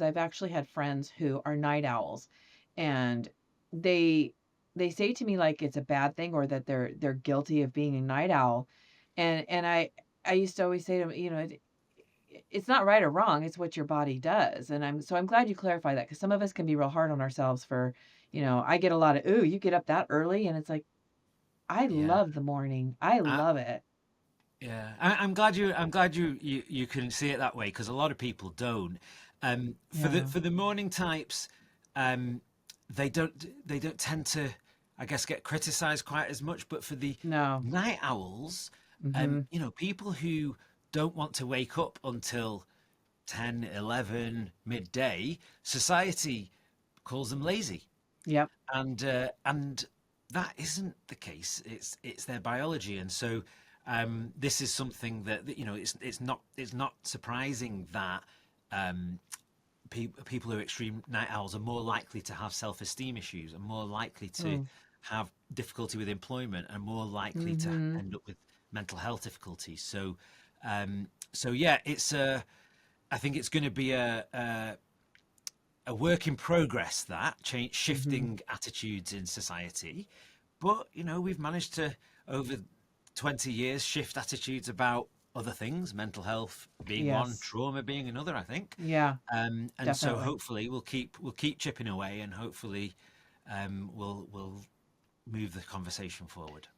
I've actually had friends who are night owls, and they they say to me like it's a bad thing or that they're guilty of being a night owl, and I used to always say to them, it's not right or wrong, it's what your body does, and I'm glad you clarify that because some of us can be real hard on ourselves for, I get a lot of, "Ooh, you get up that early?" And it's like, I Yeah. love the morning. I I, love it. yeah. I'm glad you can see it that way because a lot of people don't. For the Yeah. for the morning types, um, they don't tend to, I guess, get criticised quite as much. But for the No. night owls, Mhm. people who don't want to wake up until 10, 11, midday, society calls them lazy. Yep. And that isn't the case. It's their biology, and so this is something that it's not surprising that people who are extreme night owls are more likely to have self-esteem issues, are more likely to Mm. have difficulty with employment, and more likely to Mhm. end up with mental health difficulties. So yeah, I think it's going to be a work in progress, that change, Mhm. shifting attitudes in society. But we've managed to, over 20 years, shift attitudes about other things, mental health being one, Yes. trauma being another, I think. Yeah, And so definitely. hopefully we'll keep chipping away, and hopefully we'll move the conversation forward.